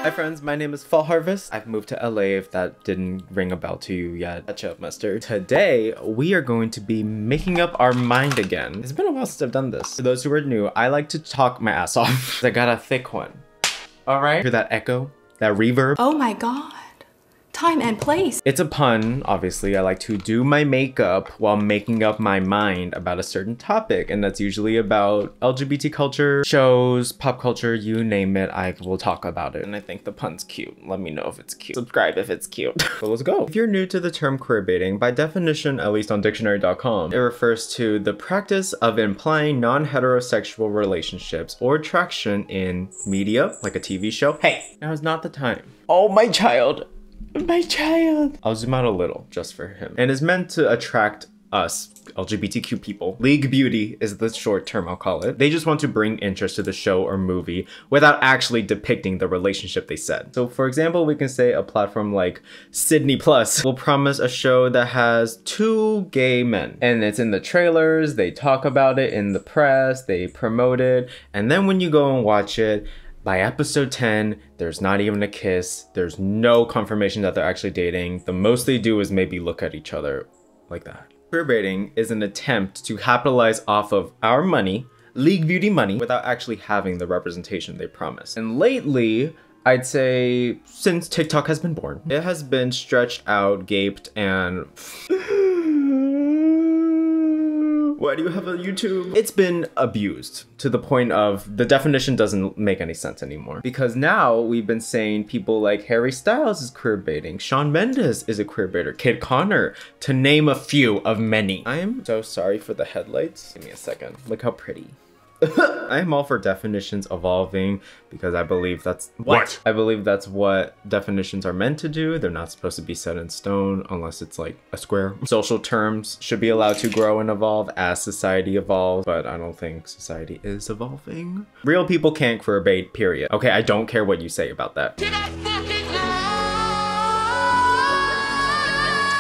Hi friends, my name is Fall Harvest. I've moved to LA if that didn't ring a bell to you yet. Ketchup mustard. Today, we are going to be making up our mind again. It's been a while since I've done this. For those who are new, I like to talk my ass off. I got a thick one. All right? Hear that echo? That reverb? Oh my god. Time and place. It's a pun, obviously. I like to do my makeup while making up my mind about a certain topic, and that's usually about LGBT culture, shows, pop culture, you name it, I will talk about it. And I think the pun's cute. Let me know if it's cute. Subscribe if it's cute. So let's go. If you're new to the term queerbaiting, by definition, at least on dictionary.com, it refers to the practice of implying non-heterosexual relationships or attraction in media, like a TV show. Hey, now is not the time. Oh, my child. My child. I'll zoom out a little just for him. And is meant to attract us, LGBTQ people. League beauty is the short term I'll call it. They just want to bring interest to the show or movie without actually depicting the relationship they said. So for example, we can say a platform like Sydney Plus will promise a show that has 2 gay men. And it's in the trailers, they talk about it in the press, they promote it. And then when you go and watch it, by episode 10, there's not even a kiss. There's no confirmation that they're actually dating. The most they do is maybe look at each other like that. Queerbaiting is an attempt to capitalize off of our money, league beauty money, without actually having the representation they promise. And lately, I'd say since TikTok has been born, it has been stretched out, gaped, and why do you have a YouTube? It's been abused to the point of the definition doesn't make any sense anymore. Because now we've been saying people like Harry Styles is queerbaiting, Shawn Mendes is a queerbaiter, Kid Connor, to name a few of many. I am so sorry for the headlights. Give me a second. Look how pretty. I am all for definitions evolving because I believe that's what? I believe that's what definitions are meant to do. They're not supposed to be set in stone unless it's like a square. Social terms should be allowed to grow and evolve as society evolves, but I don't think society is evolving. Real people can't queerbait, period. Okay, I don't care what you say about that.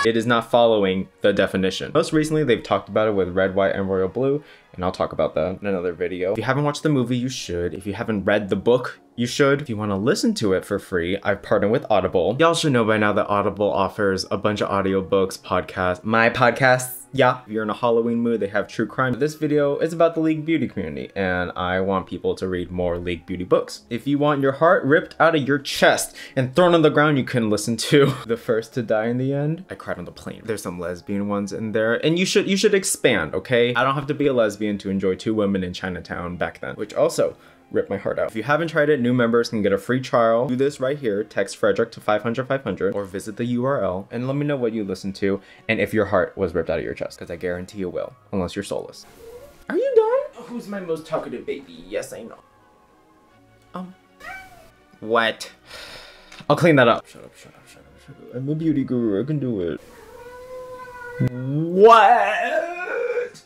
It is not following the definition. Most recently, they've talked about it with Red, White, and Royal Blue, and I'll talk about that in another video. If you haven't watched the movie, you should. If you haven't read the book, you should. If you want to listen to it for free, I've partnered with Audible. Y'all should know by now that Audible offers a bunch of audiobooks, podcasts, my podcasts. Yeah, if you're in a Halloween mood, they have true crime. This video is about the League Beauty community, and I want people to read more League Beauty books. If you want your heart ripped out of your chest and thrown on the ground, you can listen to The First to Die in the End. I cried on the plane. There's some lesbian ones in there, and you should expand, okay? I don't have to be a lesbian to enjoy 2 women in Chinatown back then, which also ripped my heart out. If you haven't tried it, new members can get a free trial. Do this right here, text Frederick to 500-500 or visit the URL and let me know what you listen to and if your heart was ripped out of your chest, because I guarantee you will, unless you're soulless. Are you done? Who's my most talkative baby? Yes, I know. What? I'll clean that up. Shut up, shut up, shut up, shut up. I'm a beauty guru, I can do it. What?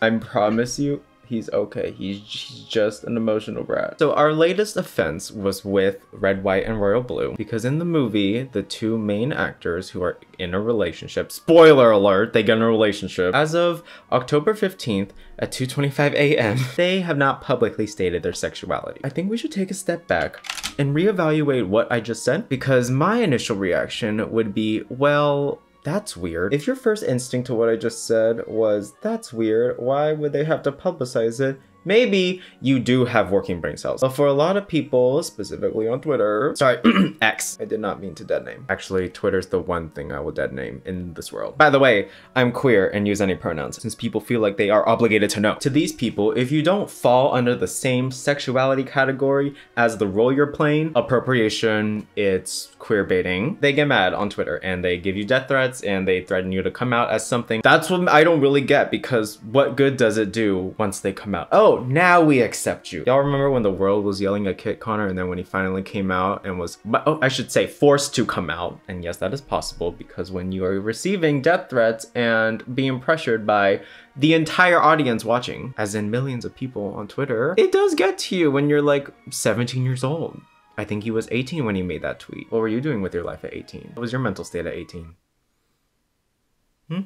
I promise you, he's okay. He's just an emotional brat. So our latest offense was with Red, White, and Royal Blue, because in the movie, the 2 main actors who are in a relationship, spoiler alert, they get in a relationship. As of October 15th at 2:25 a.m., they have not publicly stated their sexuality. I think we should take a step back and reevaluate what I just said, because my initial reaction would be, well, that's weird. If your first instinct to what I just said was, that's weird, why would they have to publicize it? Maybe you do have working brain cells. But for a lot of people, specifically on Twitter, sorry, X. I did not mean to dead name. Actually, Twitter's the one thing I will dead name in this world. By the way, I'm queer and use any pronouns, since people feel like they are obligated to know. To these people, if you don't fall under the same sexuality category as the role you're playing, appropriation, it's queerbaiting, they get mad on Twitter and they give you death threats and they threaten you to come out as something. That's what I don't really get, because what good does it do once they come out? Oh, now we accept you. Y'all remember when the world was yelling at Kid Connor, and then when he finally came out and was, oh, I should say forced to come out. And yes, that is possible, because when you are receiving death threats and being pressured by the entire audience watching, as in millions of people on Twitter, it does get to you when you're like 17 years old. I think he was 18 when he made that tweet. What were you doing with your life at 18? What was your mental state at 18?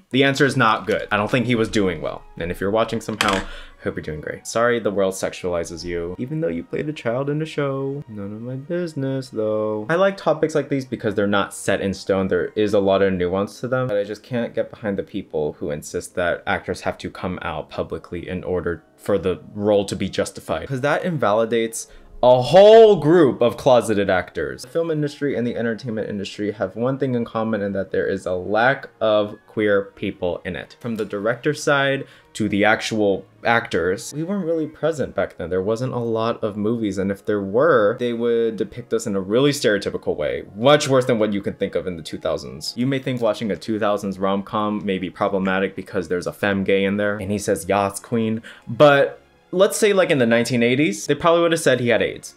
The answer is not good. I don't think he was doing well. And if you're watching somehow, Hope you're doing great. Sorry the world sexualizes you, even though you played a child in the show. None of my business though. I like topics like these because they're not set in stone. There is a lot of nuance to them, but I just can't get behind the people who insist that actors have to come out publicly in order for the role to be justified, because that invalidates a whole group of closeted actors. The film industry and the entertainment industry have one thing in common, and that there is a lack of queer people in it. From the director's side to the actual actors, we weren't really present back then. There wasn't a lot of movies, and if there were, they would depict us in a really stereotypical way, much worse than what you can think of in the 2000s. You may think watching a 2000s rom-com may be problematic because there's a femme gay in there and he says "Yas queen," but let's say like in the 1980s, they probably would have said he had AIDS.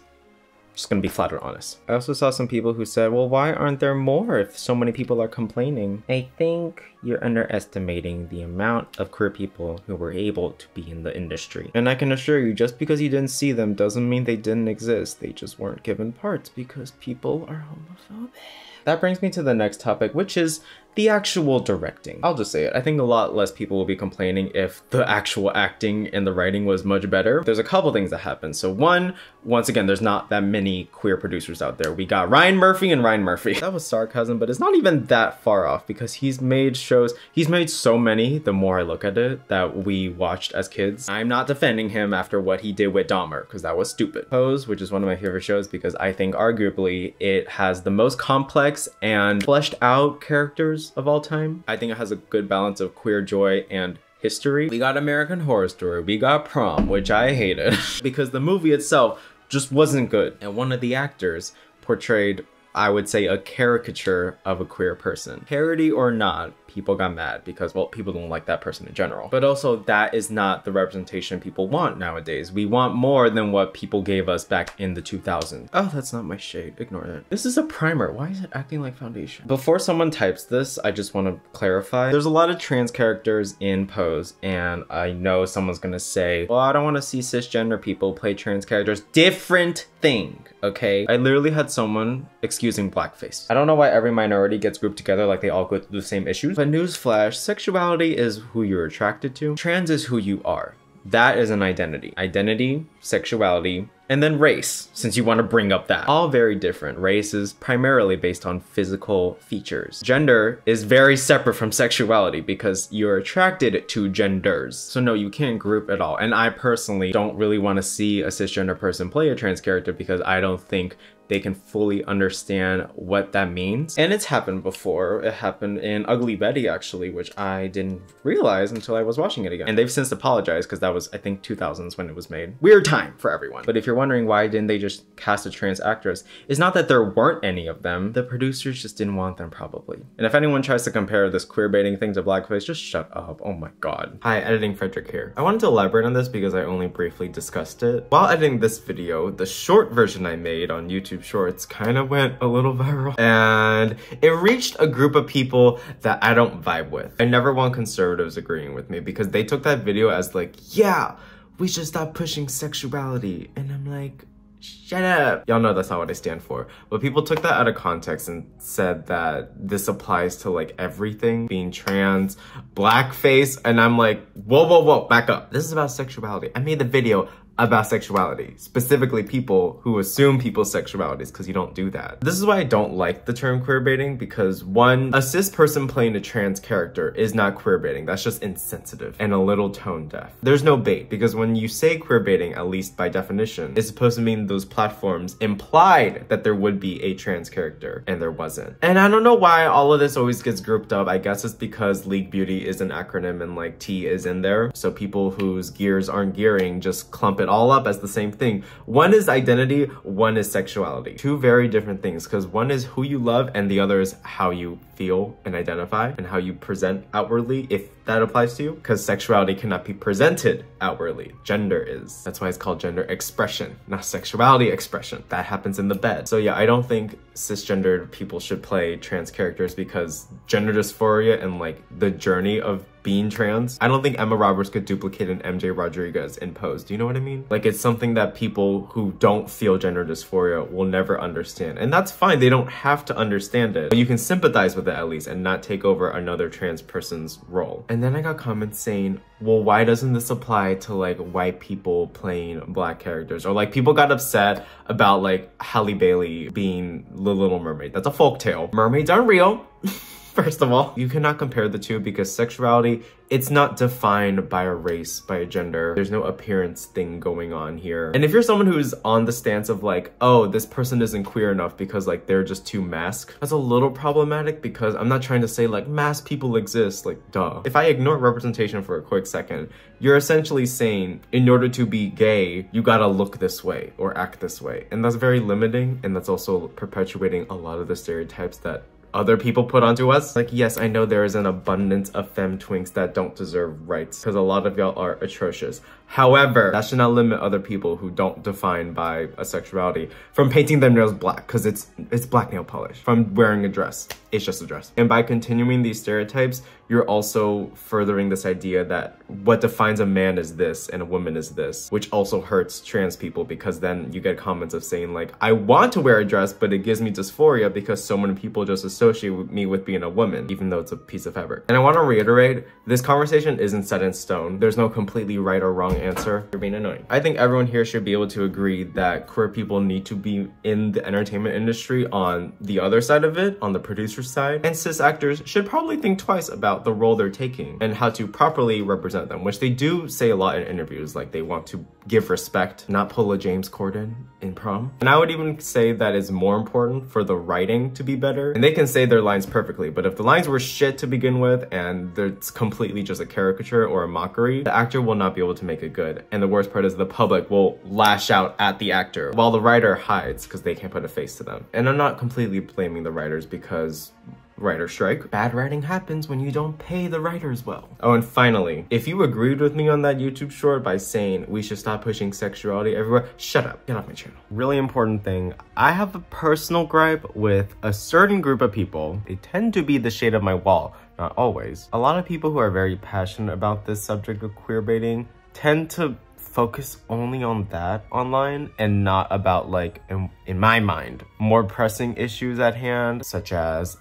Just gonna be flat out honest. I also saw some people who said, well, why aren't there more if so many people are complaining? I think you're underestimating the amount of queer people who were able to be in the industry. And I can assure you, just because you didn't see them doesn't mean they didn't exist. They just weren't given parts because people are homophobic. That brings me to the next topic, which is the actual directing. I'll just say it. I think a lot less people will be complaining if the actual acting and the writing was much better. There's a couple things that happen. So one, once again, there's not that many queer producers out there. We got Ryan Murphy and Ryan Murphy. That was sarcasm, but it's not even that far off because he's made shows, he's made so many, the more I look at it, that we watched as kids. I'm not defending him after what he did with Dahmer, because that was stupid. Pose, which is one of my favorite shows because I think arguably it has the most complex and fleshed out characters of all time. I think it has a good balance of queer joy and history. We got American Horror Story, we got Prom, which I hated because the movie itself just wasn't good. And one of the actors portrayed, I would say, a caricature of a queer person. Parody or not, people got mad because, well, people don't like that person in general. But also, that is not the representation people want nowadays. We want more than what people gave us back in the 2000s. Oh, that's not my shade. Ignore that. This is a primer. Why is it acting like foundation? Before someone types this, I just want to clarify. There's a lot of trans characters in Pose, and I know someone's gonna say, well, I don't want to see cisgender people play trans characters. Different thing, okay? I literally had someone excusing blackface. I don't know why every minority gets grouped together like they all go through the same issues. But newsflash, sexuality is who you're attracted to. Trans is who you are. That is an identity. Identity, sexuality, and then race, since you want to bring up that. All very different. Race is primarily based on physical features. Gender is very separate from sexuality because you're attracted to genders. So no, you can't group it all. And I personally don't really want to see a cisgender person play a trans character because I don't think they can fully understand what that means. And it's happened before. It happened in Ugly Betty, actually, which I didn't realize until I was watching it again. And they've since apologized because that was, I think, 2000s when it was made. Weird time for everyone. But if you're wondering why didn't they just cast a trans actress, it's not that there weren't any of them. The producers just didn't want them, probably. And if anyone tries to compare this queer baiting thing to blackface, just shut up. Oh my god. Hi, editing Frederick here. I wanted to elaborate on this because I only briefly discussed it. While editing this video, the short version I made on YouTube Shorts kind of went a little viral, and it reached a group of people that I don't vibe with. I never want conservatives agreeing with me because they took that video as like, yeah, we should stop pushing sexuality. And I'm like, shut up. Y'all know that's not what I stand for. But people took that out of context and said that this applies to like everything, being trans, blackface, and I'm like, whoa, whoa, whoa, back up. This is about sexuality. I made the video about sexuality, specifically people who assume people's sexualities, because you don't do that. This is why I don't like the term queerbaiting, because one, a cis person playing a trans character is not queerbaiting. That's just insensitive and a little tone deaf. There's no bait, because when you say queerbaiting, at least by definition, it's supposed to mean those platforms implied that there would be a trans character, and there wasn't. And I don't know why all of this always gets grouped up. I guess it's because League Beauty is an acronym and like T is in there, so people whose gears aren't gearing just clump it all up as the same thing. One is identity, one is sexuality. Two very different things, because one is who you love and the other is how you feel and identify and how you present outwardly, if that applies to you, because sexuality cannot be presented outwardly. Gender is. That's why it's called gender expression, not sexuality expression. That happens in the bed. So yeah, I don't think cisgendered people should play trans characters because gender dysphoria and like the journey of being trans, I don't think Emma Roberts could duplicate an MJ Rodriguez in Pose. Do you know what I mean? Like, it's something that people who don't feel gender dysphoria will never understand. And that's fine, they don't have to understand it. But you can sympathize with it at least and not take over another trans person's role. And then I got comments saying, well, why doesn't this apply to like white people playing black characters? Or like people got upset about like Halle Bailey being the Little Mermaid. That's a folktale. Mermaids aren't real. First of all, you cannot compare the two because sexuality, it's not defined by a race, by a gender. There's no appearance thing going on here. And if you're someone who's on the stance of like, oh, this person isn't queer enough because like they're just too masked, that's a little problematic because I'm not trying to say like masked people exist, like duh. If I ignore representation for a quick second, you're essentially saying in order to be gay, you gotta look this way or act this way. And that's very limiting, and that's also perpetuating a lot of the stereotypes that other people put onto us. Like, yes, I know there is an abundance of femme twinks that don't deserve rights because a lot of y'all are atrocious. However, that should not limit other people who don't define by a sexuality from painting their nails black because it's black nail polish, from wearing a dress. It's just a dress. And by continuing these stereotypes, you're also furthering this idea that what defines a man is this and a woman is this, which also hurts trans people because then you get comments of saying like, I want to wear a dress, but it gives me dysphoria because so many people just associate me with being a woman, even though it's a piece of fabric. And I want to reiterate, this conversation isn't set in stone. There's no completely right or wrong answer. You're being annoying. I think everyone here should be able to agree that queer people need to be in the entertainment industry on the other side of it, on the producer side, and cis actors should probably think twice about the role they're taking and how to properly represent them, which they do say a lot in interviews, like they want to give respect, not pull a James Corden in prom. And I would even say that it's more important for the writing to be better. And they can say their lines perfectly, but if the lines were shit to begin with and it's completely just a caricature or a mockery, the actor will not be able to make it good. And the worst part is the public will lash out at the actor while the writer hides because they can't put a face to them. And I'm not completely blaming the writers because writer strike. Bad writing happens when you don't pay the writers well. Oh, and finally, if you agreed with me on that YouTube short by saying we should stop pushing sexuality everywhere, shut up, get off my channel. Really important thing, I have a personal gripe with a certain group of people. They tend to be the shade of my wall, not always. A lot of people who are very passionate about this subject of queerbaiting tend to focus only on that online and not about like, in my mind, more pressing issues at hand, such as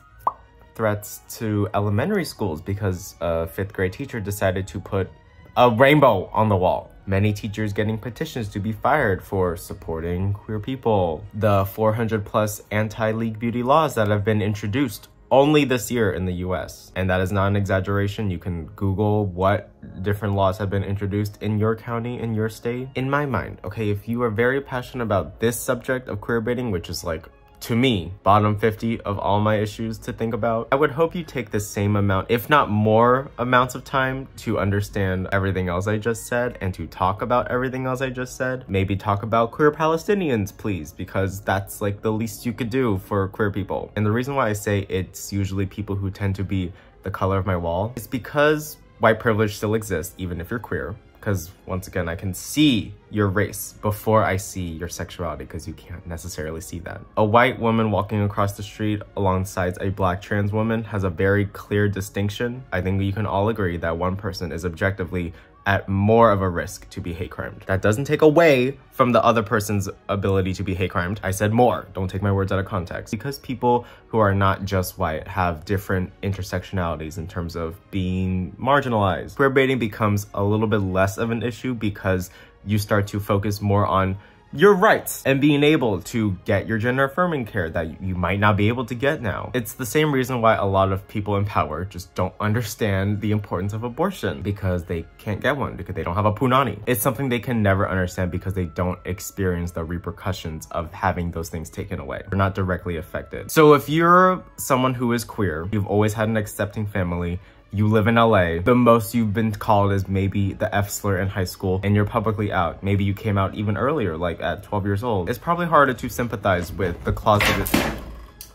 threats to elementary schools because a 5th grade teacher decided to put a rainbow on the wall. Many teachers getting petitions to be fired for supporting queer people. The 400+ anti-league beauty laws that have been introduced only this year in the US. And that is not an exaggeration. You can Google what different laws have been introduced in your county, in your state. In my mind, okay, if you are very passionate about this subject of queerbaiting, which is like, to me, bottom 50 of all my issues to think about, I would hope you take the same amount, if not more amounts of time to understand everything else I just said and to talk about everything else I just said. Maybe talk about queer Palestinians, please, because that's like the least you could do for queer people. And the reason why I say it's usually people who tend to be the color of my wall is because white privilege still exists, even if you're queer. Because once again, I can see your race before I see your sexuality, because you can't necessarily see that. A white woman walking across the street alongside a black trans woman has a very clear distinction. I think you can all agree that one person is objectively at more of a risk to be hate crimed. That doesn't take away from the other person's ability to be hate crimed. I said more, don't take my words out of context. Because people who are not just white have different intersectionalities in terms of being marginalized. Queerbaiting becomes a little bit less of an issue because you start to focus more on your rights and being able to get your gender affirming care that you might not be able to get now. It's the same reason why a lot of people in power just don't understand the importance of abortion, because they can't get one because they don't have a punani. It's something they can never understand because they don't experience the repercussions of having those things taken away. They're not directly affected. So if you're someone who is queer, you've always had an accepting family, you live in LA, the most you've been called is maybe the F slur in high school, and you're publicly out. Maybe you came out even earlier, like at 12 years old. It's probably harder to sympathize with the closeted.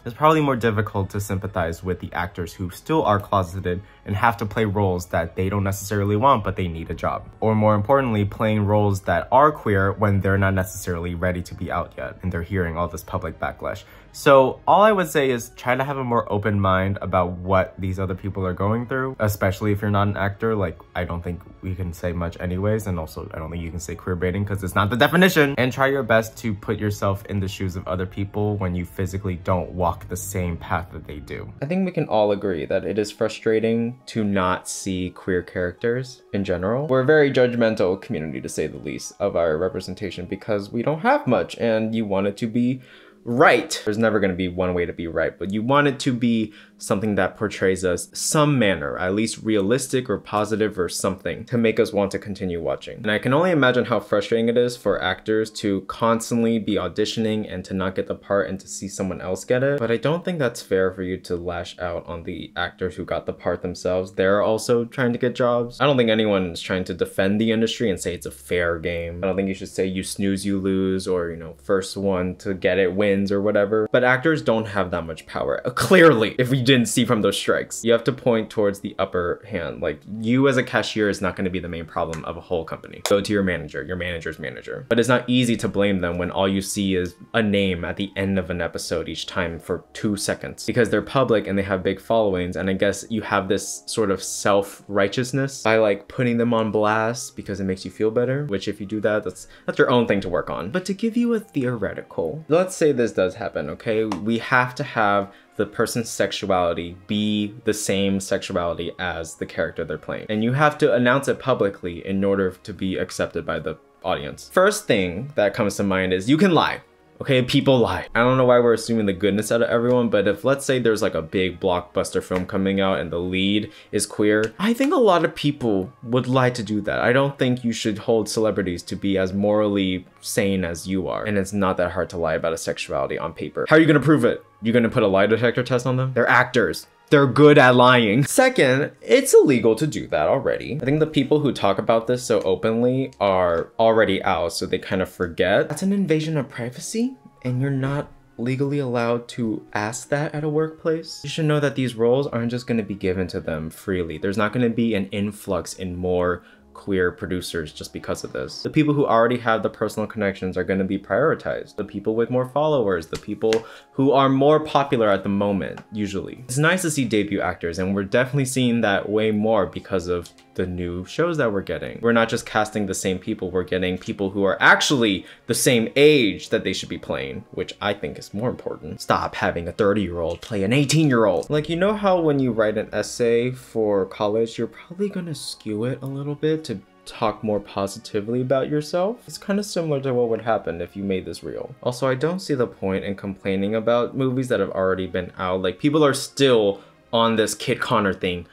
It's probably more difficult to sympathize with the actors who still are closeted and have to play roles that they don't necessarily want, but they need a job. Or more importantly, playing roles that are queer when they're not necessarily ready to be out yet, and they're hearing all this public backlash. So all I would say is try to have a more open mind about what these other people are going through, especially if you're not an actor. Like, I don't think we can say much anyways, and also I don't think you can say queerbaiting because it's not the definition. And try your best to put yourself in the shoes of other people when you physically don't walk the same path that they do. I think we can all agree that it is frustrating trying to not see queer characters in general. We're a very judgmental community, to say the least, of our representation because we don't have much and you want it to be right. There's never going to be one way to be right, but you want it to be something that portrays us some manner, at least realistic or positive or something, to make us want to continue watching. And I can only imagine how frustrating it is for actors to constantly be auditioning and to not get the part and to see someone else get it. But I don't think that's fair for you to lash out on the actors who got the part themselves. They're also trying to get jobs. I don't think anyone is trying to defend the industry and say it's a fair game. I don't think you should say you snooze, you lose, or, you know, first one to get it wins or whatever. But actors don't have that much power. Clearly, if we didn't see from those strikes, you have to point towards the upper hand. Like, you as a cashier is not going to be the main problem of a whole company. Go to your manager's manager. But it's not easy to blame them when all you see is a name at the end of an episode each time for 2 seconds, because they're public and they have big followings. And I guess you have this sort of self-righteousness by like putting them on blast because it makes you feel better, which if you do that, that's your own thing to work on. But to give you a theoretical, let's say this does happen, okay? We have to have the person's sexuality be the same sexuality as the character they're playing. And you have to announce it publicly in order to be accepted by the audience. First thing that comes to mind is you can lie. Okay, people lie. I don't know why we're assuming the goodness out of everyone, but if let's say there's like a big blockbuster film coming out and the lead is queer, I think a lot of people would lie to do that. I don't think you should hold celebrities to be as morally sane as you are. And it's not that hard to lie about a sexuality on paper. How are you gonna prove it? You're gonna put a lie detector test on them? They're actors. They're good at lying. Second, it's illegal to do that already. I think the people who talk about this so openly are already out, so they kind of forget. That's an invasion of privacy, and you're not legally allowed to ask that at a workplace. You should know that these roles aren't just going to be given to them freely. There's not going to be an influx in more queer producers just because of this. The people who already have the personal connections are going to be prioritized. The people with more followers, the people who are more popular at the moment, usually. It's nice to see debut actors, and we're definitely seeing that way more because of the new shows that we're getting. We're not just casting the same people, we're getting people who are actually the same age that they should be playing, which I think is more important. Stop having a 30-year-old play an 18-year-old. Like, you know how when you write an essay for college, you're probably gonna skew it a little bit to talk more positively about yourself? It's kind of similar to what would happen if you made this real. Also, I don't see the point in complaining about movies that have already been out. Like, people are still on this Kit Connor thing.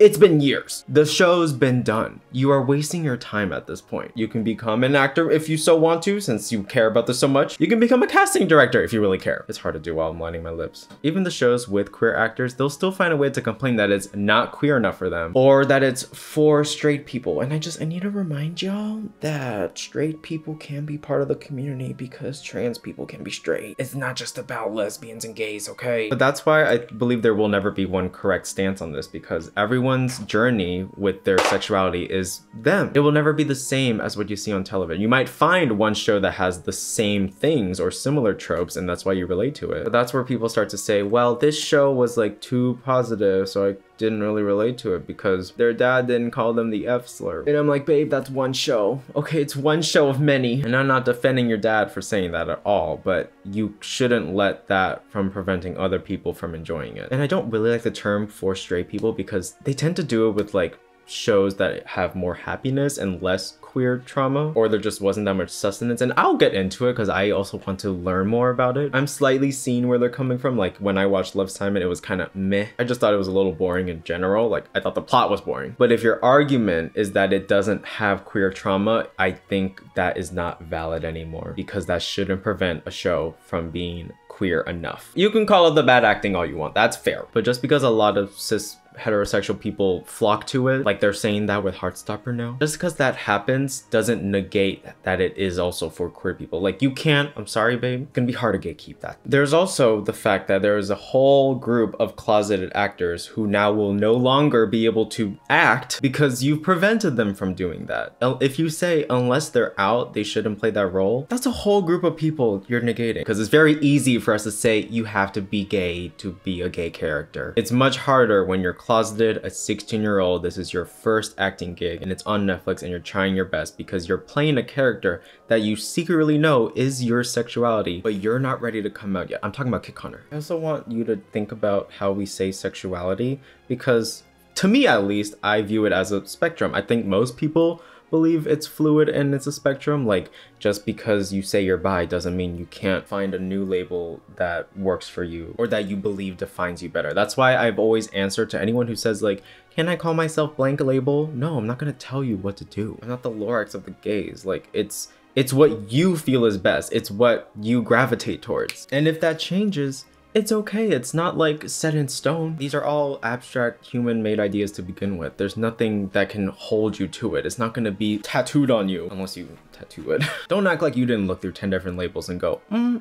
It's been years. The show's been done. You are wasting your time at this point. You can become an actor if you so want to, since you care about this so much. You can become a casting director if you really care. It's hard to do while I'm lining my lips. Even the shows with queer actors, they'll still find a way to complain that it's not queer enough for them, or that it's for straight people. And I need to remind y'all that straight people can be part of the community because trans people can be straight. It's not just about lesbians and gays, okay? But that's why I believe there will never be one correct stance on this, because everyone's journey with their sexuality is them. It will never be the same as what you see on television. You might find one show that has the same things or similar tropes, and that's why you relate to it. But that's where people start to say, well, this show was like too positive, so I didn't really relate to it because their dad didn't call them the F slur. And I'm like, babe, that's one show. Okay, it's one show of many. And I'm not defending your dad for saying that at all, but you shouldn't let that from preventing other people from enjoying it. And I don't really like the term for straight people because they tend to do it with like shows that have more happiness and less queer trauma, or there just wasn't that much sustenance. And I'll get into it because I also want to learn more about it. I'm slightly seeing where they're coming from. Like when I watched Love, Simon, it was kind of meh. I just thought it was a little boring in general. Like I thought the plot was boring. But if your argument is that it doesn't have queer trauma, I think that is not valid anymore, because that shouldn't prevent a show from being queer enough. You can call it the bad acting all you want, that's fair. But just because a lot of cis heterosexual people flock to it, like they're saying that with Heartstopper now, just because that happens doesn't negate that it is also for queer people. Like you can't, I'm sorry babe, it's gonna be hard to gatekeep that. There's also the fact that there is a whole group of closeted actors who now will no longer be able to act because you've prevented them from doing that. If you say unless they're out they shouldn't play that role, that's a whole group of people you're negating, because it's very easy for us to say you have to be gay to be a gay character. It's much harder when you're closeted, a 16-year-old, this is your first acting gig and it's on Netflix and you're trying your best because you're playing a character that you secretly know is your sexuality, but you're not ready to come out yet. I'm talking about Kit Connor. I also want you to think about how we say sexuality, because To me, at least, I view it as a spectrum. I think most people believe it's fluid and it's a spectrum. Like, just because you say you're bi doesn't mean you can't find a new label that works for you or that you believe defines you better. That's why I've always answered to anyone who says like, can I call myself blank label? No, I'm not gonna tell you what to do. I'm not the Lorax of the gays. Like, it's what you feel is best. It's what you gravitate towards. And if that changes, it's okay. It's not like set in stone. These are all abstract human-made ideas to begin with. There's nothing that can hold you to it. It's not gonna be tattooed on you unless you tattoo it. Don't act like you didn't look through 10 different labels and go, I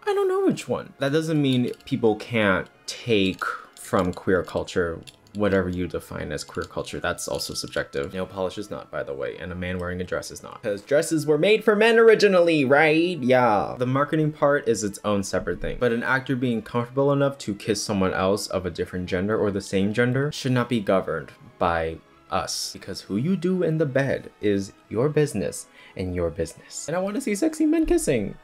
don't know which one. That doesn't mean people can't take from queer culture whatever you define as queer culture. That's also subjective. Nail polish is not, by the way, and a man wearing a dress is not. Because dresses were made for men originally, right? Yeah. The marketing part is its own separate thing. But an actor being comfortable enough to kiss someone else of a different gender or the same gender should not be governed by us. Because who you do in the bed is your business and your business. And I want to see sexy men kissing.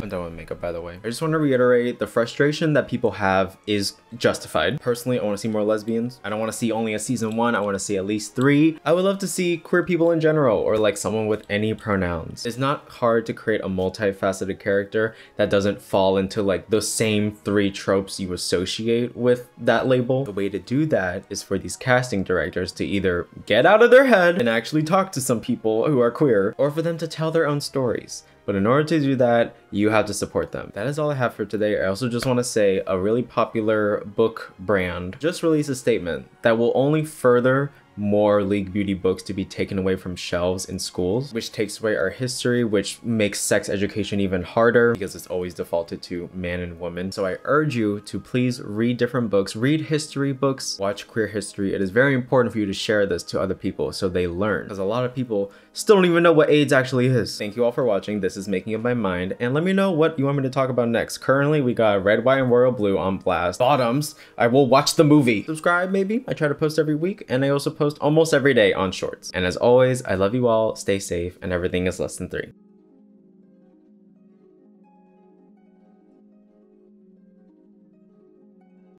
I'm done with makeup, by the way. I just want to reiterate, the frustration that people have is justified. Personally, I want to see more lesbians. I don't want to see only a season 1. I want to see at least 3. I would love to see queer people in general, or like someone with any pronouns. It's not hard to create a multifaceted character that doesn't fall into like the same 3 tropes you associate with that label. The way to do that is for these casting directors to either get out of their head and actually talk to some people who are queer, or for them to tell their own stories. But in order to do that, you have to support them. That is all I have for today. I also just want to say a really popular book brand just released a statement that will only further more League Beauty books to be taken away from shelves in schools, which takes away our history, which makes sex education even harder because it's always defaulted to man and woman. So I urge you to please read different books, read history books, watch queer history. It is very important for you to share this to other people so they learn, because a lot of people still don't even know what AIDS actually is. Thank you all for watching. This is Making Up My Mind, and let me know what you want me to talk about next. Currently, we got Red, White, and Royal Blue on blast. Bottoms, I will watch the movie. Subscribe maybe. I try to post every week, and I also post almost every day on shorts. And as always, I love you all, stay safe, and everything is less than 3.